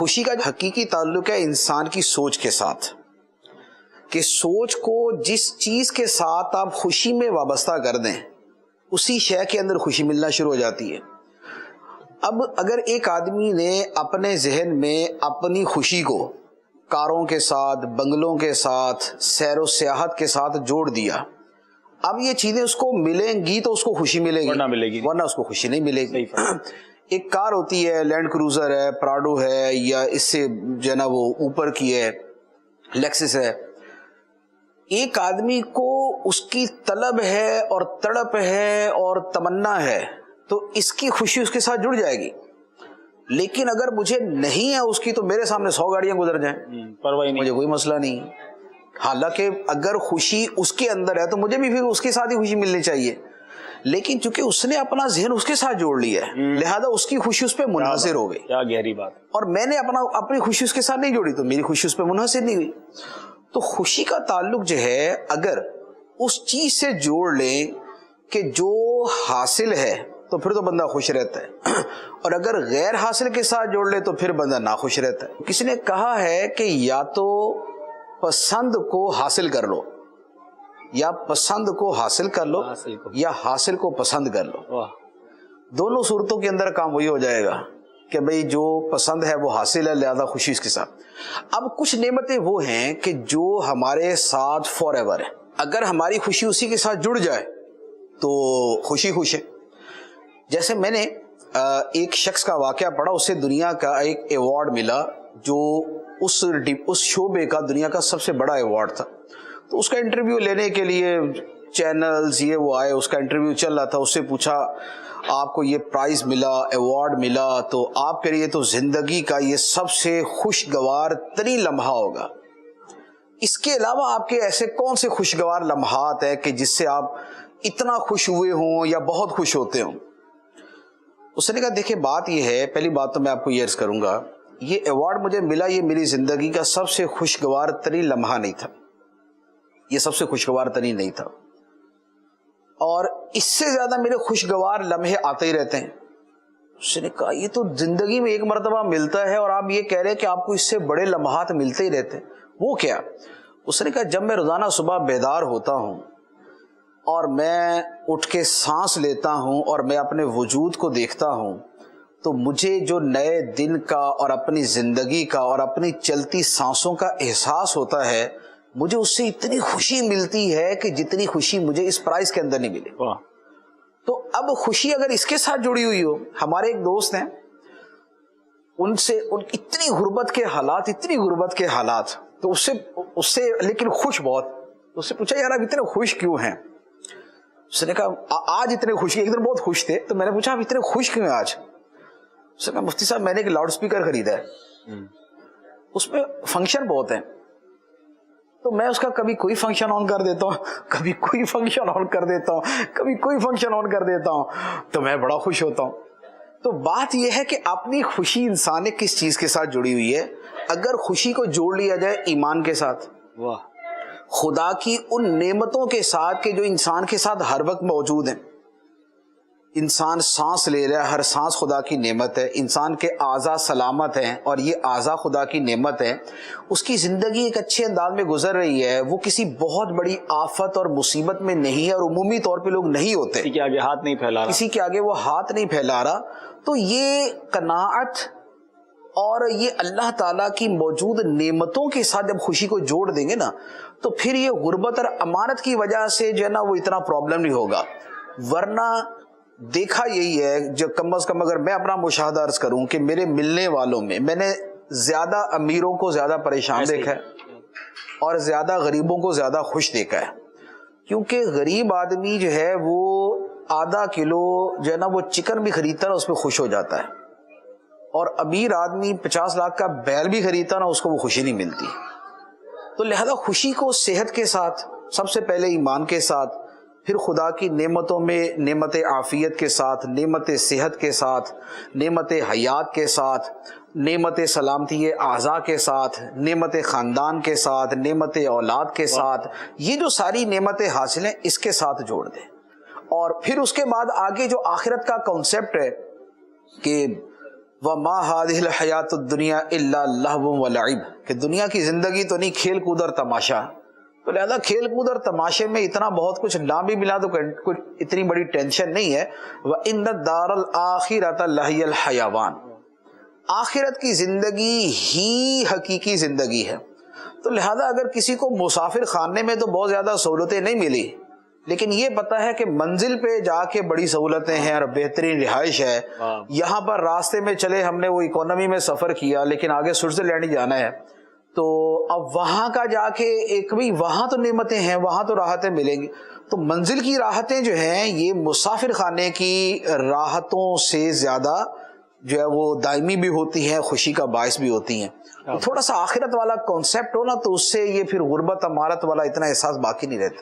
خوشی کا حقیقی تعلق ہے انسان کی سوچ کے ساتھ، کہ سوچ کو جس چیز کے ساتھ آپ خوشی میں وابستہ کر دیں اسی شے کے اندر خوشی ملنا شروع ہو جاتی ہے۔ اب اگر ایک آدمی نے اپنے ذہن میں اپنی خوشی کو کاروں کے ساتھ، بنگلوں کے ساتھ، سیر و سیاحت کے ساتھ جوڑ دیا، اب یہ چیزیں اس کو ملیں گی تو اس کو خوشی ملے گی، ورنہ اس کو خوشی نہیں ملے گی۔ ایک کار ہوتی ہے، لینڈ کروزر ہے، پراڈو ہے، یا اس سے جو ہے نا وہ اوپر کی ہے، لیکسس ہے، ایک آدمی کو اس کی طلب ہے اور تڑپ ہے اور تمنا ہے تو اس کی خوشی اس کے ساتھ جڑ جائے گی۔ لیکن اگر مجھے نہیں ہے اس کی تو میرے سامنے 100 گاڑیاں گزر جائیں، پرواہ نہیں، مجھے کوئی مسئلہ نہیں۔ حالانکہ اگر خوشی اس کے اندر ہے تو مجھے بھی پھر اس کے ساتھ ہی خوشی ملنی چاہیے، لیکن چونکہ اس نے اپنا ذہن اس کے ساتھ جوڑ لیا ہے لہذا اس کی خوشی اس پہ منحصر ہو گئی۔ کیا گہری بات۔ اور میں نے اپنی خوشی اس کے ساتھ نہیں جوڑی تو میری خوشی اس پہ منحصر نہیں ہوئی۔ تو خوشی کا تعلق جو ہے اگر اس چیز سے جوڑ لیں کہ جو حاصل ہے تو پھر تو بندہ خوش رہتا ہے، اور اگر غیر حاصل کے ساتھ جوڑ لے تو پھر بندہ ناخوش رہتا ہے۔ کسی نے کہا ہے کہ یا تو پسند کو حاصل کر لو، یا پسند کو حاصل کر لو، یا حاصل کو پسند کر لو۔ دونوں صورتوں کے اندر کام وہی ہو جائے گا کہ بھئی جو پسند ہے وہ حاصل ہے لہذا خوشی اس کے ساتھ۔ اب کچھ نعمتیں وہ ہیں کہ جو ہمارے ساتھ فار ایور ہے، اگر ہماری خوشی اسی کے ساتھ جڑ جائے تو خوشی خوش ہے۔ جیسے میں نے ایک شخص کا واقعہ پڑھا، اسے دنیا کا ایک ایوارڈ ملا جو اس شعبے کا دنیا کا سب سے بڑا ایوارڈ تھا۔ تو اس کا انٹرویو لینے کے لیے چینلز یہ وہ آئے، اس کا انٹرویو چل رہا تھا، اس سے پوچھا آپ کو یہ پرائز ملا، ایوارڈ ملا، تو آپ کے لیے تو زندگی کا یہ سب سے خوشگوار ترین لمحہ ہوگا، اس کے علاوہ آپ کے ایسے کون سے خوشگوار لمحات ہیں کہ جس سے آپ اتنا خوش ہوئے ہوں یا بہت خوش ہوتے ہوں؟ اس نے کہا دیکھیں بات یہ ہے، پہلی بات تو میں آپ کو یہ عرض کروں گا، یہ ایوارڈ مجھے ملا، یہ میری زندگی کا سب سے خوشگوار ترین لمحہ نہیں تھا، یہ سب سے خوشگوار ترین نہیں تھا، اور اس سے زیادہ میرے خوشگوار لمحے آتے ہی رہتے ہیں۔ اس نے کہا یہ تو زندگی میں ایک مرتبہ ملتا ہے اور آپ یہ کہہ رہے ہیں کہ آپ کو اس سے بڑے لمحات ملتے ہی رہتے ہیں، وہ کیا؟ اس نے کہا جب میں روزانہ صبح بیدار ہوتا ہوں اور میں اٹھ کے سانس لیتا ہوں اور میں اپنے وجود کو دیکھتا ہوں تو مجھے جو نئے دن کا اور اپنی زندگی کا اور اپنی چلتی سانسوں کا احساس ہوتا ہے، مجھے اس سے اتنی خوشی ملتی ہے کہ جتنی خوشی مجھے اس پرائز کے اندر نہیں ملی۔ تو اب خوشی اگر اس کے ساتھ جڑی ہوئی ہو، ہمارے ایک دوست ہیں، ان اتنی غربت کے حالات تو اس سے لیکن خوش بہت، اس سے پوچھا یار آپ اتنے خوش کیوں ہیں؟ اس نے کہا آج اتنے خوش، ایک دن بہت خوش تھے تو میں نے پوچھا آپ اتنے خوش کیوں ہیں آج؟ اس نے کہا مفتی صاحب میں نے ایک لاؤڈ اسپیکر خریدا ہے، اس میں فنکشن بہت ہیں، تو میں اس کا کبھی کوئی فنکشن آن کر دیتا ہوں، کبھی کوئی فنکشن آن کر دیتا ہوں، کبھی کوئی فنکشن آن کر دیتا ہوں، تو میں بڑا خوش ہوتا ہوں۔ تو بات یہ ہے کہ اپنی خوشی انسان نے کس چیز کے ساتھ جڑی ہوئی ہے؟ اگر خوشی کو جوڑ لیا جائے ایمان کے ساتھ، خدا کی ان نعمتوں کے ساتھ کہ جو انسان کے ساتھ ہر وقت موجود ہیں، انسان سانس لے رہا ہے، ہر سانس خدا کی نعمت ہے، انسان کے اعضاء سلامت ہیں اور یہ اعضاء خدا کی نعمت ہے، اس کی زندگی ایک اچھے انداز میں گزر رہی ہے، وہ کسی بہت بڑی آفت اور مصیبت میں نہیں ہے، اور عمومی طور پہ لوگ نہیں ہوتے، کسی کے آگے ہاتھ نہیں پھیلا رہا، کسی کے آگے وہ ہاتھ نہیں پھیلا رہا، تو یہ قناعت اور یہ اللہ تعالیٰ کی موجود نعمتوں کے ساتھ جب خوشی کو جوڑ دیں گے نا تو پھر یہ غربت اور امانت کی وجہ سے جو ہے نا وہ اتنا پرابلم نہیں ہوگا۔ ورنہ دیکھا یہی ہے، جو کم از کم اگر میں اپنا مشاہدہ عرض کروں کہ میرے ملنے والوں میں نے زیادہ امیروں کو زیادہ پریشان دیکھا ہے اور زیادہ غریبوں کو زیادہ خوش دیکھا ہے، کیونکہ غریب آدمی جو ہے وہ آدھا کلو جو ہے نا وہ چکن بھی خریدتا ہے اس پہ خوش ہو جاتا ہے، اور امیر آدمی 50 لاکھ کا بیل بھی خریدتا نا اس کو وہ خوشی نہیں ملتی۔ تو لہذا خوشی کو صحت کے ساتھ، سب سے پہلے ایمان کے ساتھ، پھر خدا کی نعمتوں میں نعمت عافیت کے ساتھ، نعمت صحت کے ساتھ، نعمت حیات کے ساتھ، نعمت سلامتی اعضاء کے ساتھ، نعمت خاندان کے ساتھ، نعمت اولاد کے ساتھ، یہ جو ساری نعمتیں حاصل ہیں اس کے ساتھ جوڑ دیں۔ اور پھر اس کے بعد آگے جو آخرت کا کانسیپٹ ہے کہ وَمَا هَذِهِ الْحَيَاةُ الدُّنْيَا إِلَّا لَهْوٌ وَلَعِبٌ کہ دنیا کی زندگی تو نہیں کھیل کود اور تماشا. تو لہذا کھیل کود اور تماشے میں اتنا بہت کچھ نہ بھی ملا تو کوئی اتنی بڑی ٹینشن نہیں ہے. وَإِنَّ الدَّارَ الْآخِرَةَ لَهِيَ الْحَيَوَانُ آخرت کی زندگی ہی حقیقی زندگی ہے. تو لہذا اگر کسی کو مسافر خانے میں تو بہت زیادہ سہولتیں نہیں ملی، لیکن یہ پتا ہے کہ منزل پہ جا کے بڑی سہولتیں ہیں اور بہترین رہائش ہے. یہاں پر راستے میں چلے ہم نے وہ اکانومی میں سفر کیا لیکن آگے سوئٹزرلینڈ ہی جانا ہے، تو اب وہاں کا جا کے ایک بھی وہاں تو نعمتیں ہیں، وہاں تو راحتیں ملیں گی. تو منزل کی راحتیں جو ہیں یہ مسافر خانے کی راحتوں سے زیادہ جو ہے وہ دائمی بھی ہوتی ہیں، خوشی کا باعث بھی ہوتی ہیں. تھوڑا سا آخرت والا کانسیپٹ ہو نا تو اس سے یہ پھر غربت امارت والا اتنا احساس باقی نہیں رہتا.